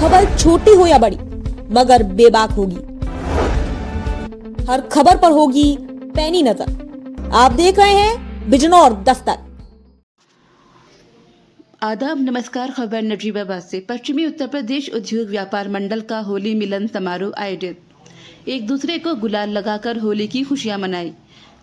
खबर छोटी हो या बड़ी मगर बेबाक होगी। हर खबर पर होगी पैनी नजर। आप देख रहे हैं बिजनौर दस्तक। आदाब, नमस्कार। खबर नजीबाबाद से। पश्चिमी उत्तर प्रदेश उद्योग व्यापार मंडल का होली मिलन समारोह आयोजित। एक दूसरे को गुलाल लगाकर होली की खुशियां मनाई।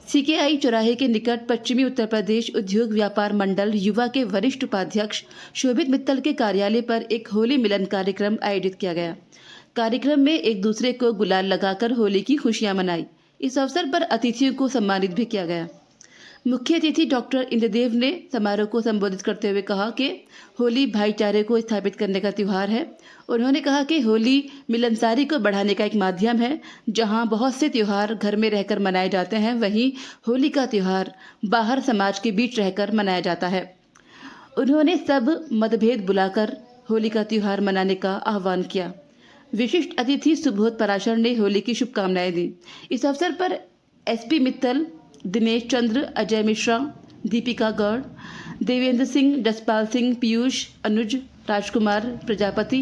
सीकेआई चौराहे के निकट पश्चिमी उत्तर प्रदेश उद्योग व्यापार मंडल युवा के वरिष्ठ उपाध्यक्ष शोभित मित्तल के कार्यालय पर एक होली मिलन कार्यक्रम आयोजित किया गया। कार्यक्रम में एक दूसरे को गुलाल लगाकर होली की खुशियां मनाई। इस अवसर पर अतिथियों को सम्मानित भी किया गया। मुख्य अतिथि डॉक्टर इंद्रदेव ने समारोह को संबोधित करते हुए कहा कि होली भाईचारे को स्थापित करने का त्यौहार है। उन्होंने कहा कि होली मिलनसारी को बढ़ाने का एक माध्यम है। जहां बहुत से त्यौहार घर में रहकर मनाए जाते हैं, वहीं होली का त्यौहार बाहर समाज के बीच रहकर मनाया जाता है। उन्होंने सब मतभेद बुलाकर होली का त्यौहार मनाने का आह्वान किया। विशिष्ट अतिथि सुबोध पराशर ने होली की शुभकामनाएं दी। इस अवसर पर एसपी मित्तल, दिनेश चंद्र, अजय मिश्रा, दीपिका गौड़, देवेंद्र सिंह, जसपाल सिंह, पीयूष, अनुज, राजकुमार प्रजापति,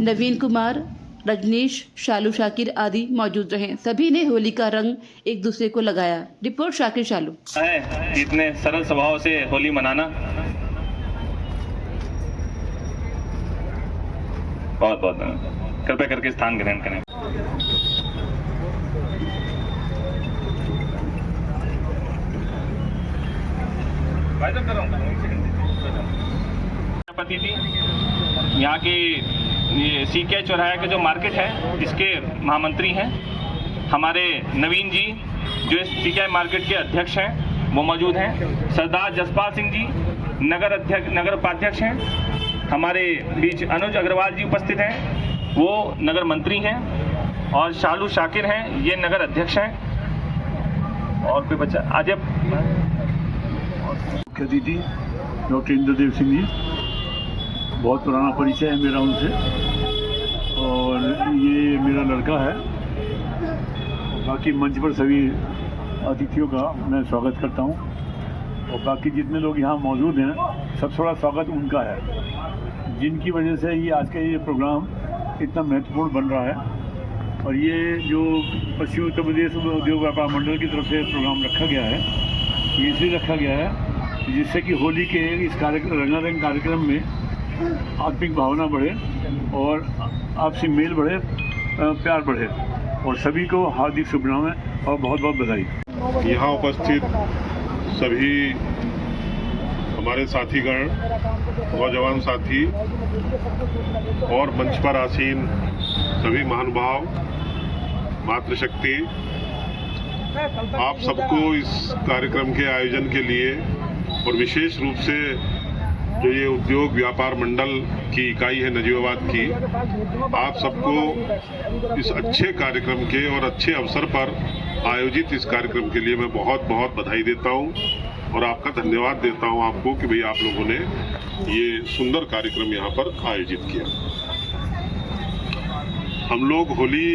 नवीन कुमार, रजनीश, शालू शाकिर आदि मौजूद रहे। सभी ने होली का रंग एक दूसरे को लगाया। रिपोर्ट शाकिर शालू। इतने सरल स्वभाव से होली मनाना बहुत बहुत कृपया करके स्थान ग्रहण करें। यहाँ की ये सीके चौराहे के जो मार्केट है, इसके महामंत्री हैं हमारे नवीन जी, जो इस सीके मार्केट के अध्यक्ष हैं, वो मौजूद हैं। सरदार जसपाल सिंह जी नगर उपाध्यक्ष हैं। हमारे बीच अनुज अग्रवाल जी उपस्थित हैं, वो नगर मंत्री हैं। और शालू शाकिर हैं, ये नगर अध्यक्ष हैं। और कोई बच्चा आज मुख्य अतिथि डॉक्टर इंद्रदेव सिंह जी, बहुत पुराना परिचय है मेरा उनसे, और ये मेरा लड़का है। बाकी मंच पर सभी अतिथियों का मैं स्वागत करता हूँ, और बाकी जितने लोग यहाँ मौजूद हैं, सबसे बड़ा स्वागत उनका है, जिनकी वजह से ये आज का ये प्रोग्राम इतना महत्वपूर्ण बन रहा है। और ये जो पश्चिमी उत्तर प्रदेश उद्योग व्यापार मंडल की तरफ से प्रोग्राम रखा गया है, ये इसलिए रखा गया है जिससे कि होली के इस रंगारंग कार्यक्रम में आत्मिक भावना बढ़े और आपसी मेल बढ़े, प्यार बढ़े। और सभी को हार्दिक शुभकामनाएं और बहुत बहुत बधाई। यहाँ उपस्थित सभी हमारे साथीगण, नौजवान साथी और मंच पर आसीन सभी महानुभाव, मातृशक्ति, आप सबको इस कार्यक्रम के आयोजन के लिए और विशेष रूप से जो ये उद्योग व्यापार मंडल की इकाई है नजीबाबाद की, आप सबको इस अच्छे कार्यक्रम के और अच्छे अवसर पर आयोजित इस कार्यक्रम के लिए मैं बहुत बहुत बधाई देता हूं और आपका धन्यवाद देता हूं आपको कि भाई आप लोगों ने ये सुंदर कार्यक्रम यहाँ पर आयोजित किया। हम लोग होली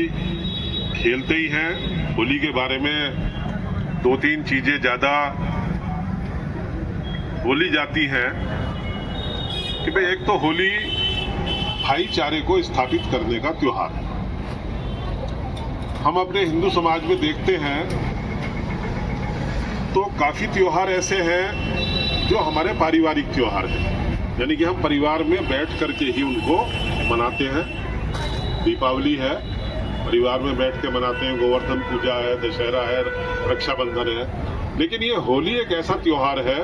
खेलते ही हैं। होली के बारे में दो तीन चीजें ज्यादा बोली जाती हैं कि भाई एक तो होली भाईचारे को स्थापित करने का त्योहार है। हम अपने हिंदू समाज में देखते हैं तो काफी त्योहार ऐसे हैं जो हमारे पारिवारिक त्योहार हैं, यानी कि हम परिवार में बैठ करके ही उनको मनाते हैं। दीपावली है, परिवार में बैठ के मनाते हैं। गोवर्धन पूजा है, दशहरा है, रक्षाबंधन है। लेकिन ये होली एक ऐसा त्योहार है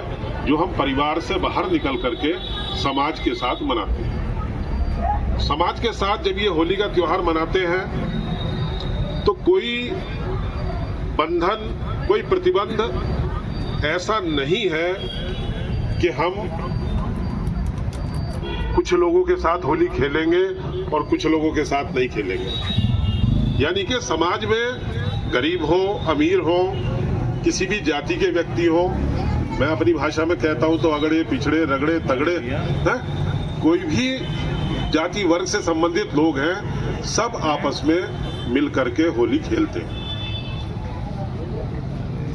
जो हम परिवार से बाहर निकल करके समाज के साथ मनाते हैं। समाज के साथ जब ये होली का त्योहार मनाते हैं तो कोई बंधन, कोई प्रतिबंध ऐसा नहीं है कि हम कुछ लोगों के साथ होली खेलेंगे और कुछ लोगों के साथ नहीं खेलेंगे। यानी कि समाज में गरीब हो, अमीर हो, किसी भी जाति के व्यक्ति हो, मैं अपनी भाषा में कहता हूं तो अगड़े, पिछड़े, रगड़े, तगड़े, कोई भी जाति वर्ग से संबंधित लोग हैं, सब आपस में मिल करके होली खेलते हैं।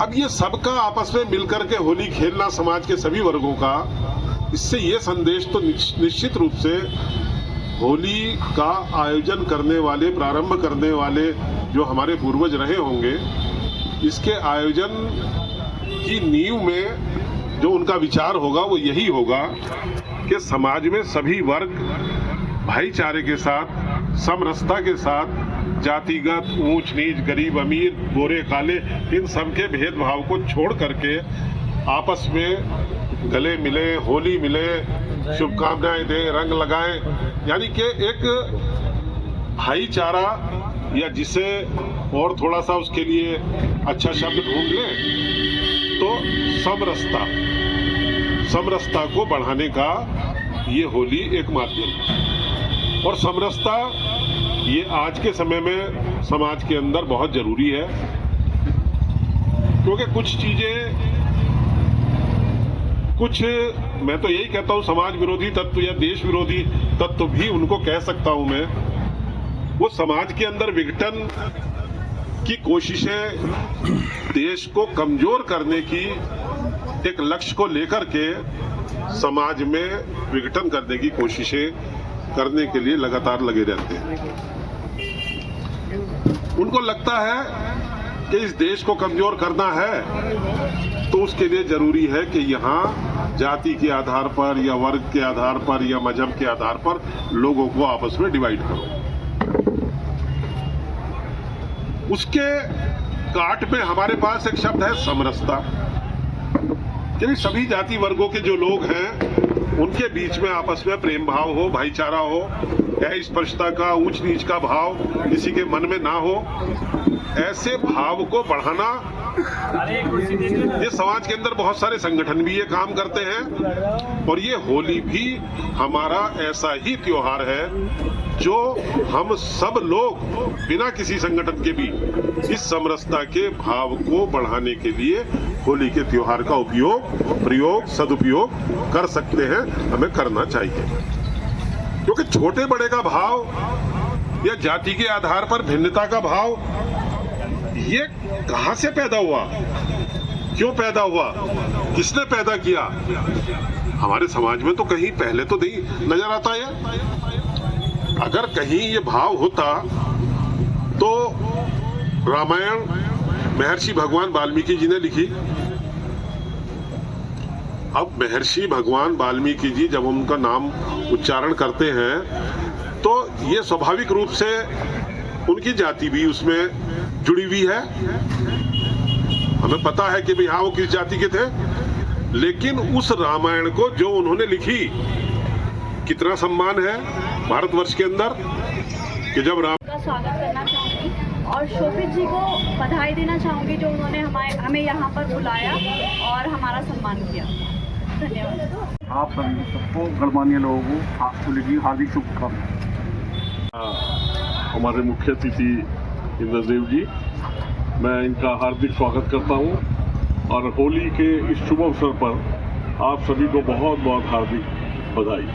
अब ये सबका आपस में मिल करके होली खेलना समाज के सभी वर्गों का, इससे ये संदेश तो निश्चित रूप से होली का आयोजन करने वाले, प्रारंभ करने वाले जो हमारे पूर्वज रहे होंगे, इसके आयोजन की नींव में जो उनका विचार होगा वो यही होगा कि समाज में सभी वर्ग भाईचारे के साथ, समरसता के साथ, जातिगत ऊंच नीच, गरीब अमीर, गोरे काले, इन सब के भेदभाव को छोड़ करके आपस में गले मिले, होली मिले, शुभकामनाएं दें, रंग लगाएं, यानी कि एक भाईचारा, या जिसे और थोड़ा सा उसके लिए अच्छा शब्द ढूंढ लें तो समरसता को बढ़ाने का ये होली एक माध्यम है। और समरसता ये आज के समय में समाज के अंदर बहुत जरूरी है, क्योंकि कुछ मैं तो यही कहता हूं, समाज विरोधी तत्व या देश विरोधी तत्व भी उनको कह सकता हूं मैं, वो समाज के अंदर विघटन की कोशिशें, देश को कमजोर करने की एक लक्ष्य को लेकर के समाज में विघटन करने की कोशिशें करने के लिए लगातार लगे रहते हैं। उनको लगता है कि इस देश को कमजोर करना है तो उसके लिए जरूरी है कि यहाँ जाति के आधार पर या वर्ग के आधार पर या मजहब के आधार पर लोगों को आपस में डिवाइड करो। उसके काट में हमारे पास एक शब्द है समरसता, यानी सभी जाति वर्गों के जो लोग हैं उनके बीच में आपस में प्रेम भाव हो, भाईचारा हो, स्पर्शता का, ऊंच नीच का भाव किसी के मन में ना हो, ऐसे भाव को बढ़ाना। ये समाज के अंदर बहुत सारे संगठन भी ये काम करते हैं, और ये होली भी हमारा ऐसा ही त्योहार है जो हम सब लोग बिना किसी संगठन के भी इस समरसता के भाव को बढ़ाने के लिए होली के त्योहार का प्रयोग, सदुपयोग कर सकते हैं, हमें करना चाहिए। क्योंकि छोटे बड़े का भाव या जाति के आधार पर भिन्नता का भाव ये कहां से पैदा हुआ, क्यों पैदा हुआ, किसने पैदा किया? हमारे समाज में तो कहीं पहले तो नहीं नजर आता है। अगर कहीं ये भाव होता तो रामायण महर्षि भगवान वाल्मीकि जी ने लिखी। अब महर्षि भगवान वाल्मीकि जी जब उनका नाम उच्चारण करते हैं तो ये स्वाभाविक रूप से उनकी जाति भी उसमें जुड़ी हुई है। हमें पता है कि भाई हाँ वो किस जाति के थे, लेकिन उस रामायण को जो उन्होंने लिखी, कितना सम्मान है भारतवर्ष के अंदर कि जब राम का स्वागत करना चाहूँगी और शोभित जी को बधाई देना चाहूँगी जो उन्होंने हमें यहाँ पर बुलाया और हमारा सम्मान किया। धन्यवाद। आप सभी सबको, गणमान्य लोगों को होली की हार्दिक शुभकामनाएं। हमारे मुख्य अतिथि इंद्रदेव जी, मैं इनका हार्दिक स्वागत करता हूं और होली के इस शुभ अवसर पर आप सभी को बहुत बहुत हार्दिक बधाई।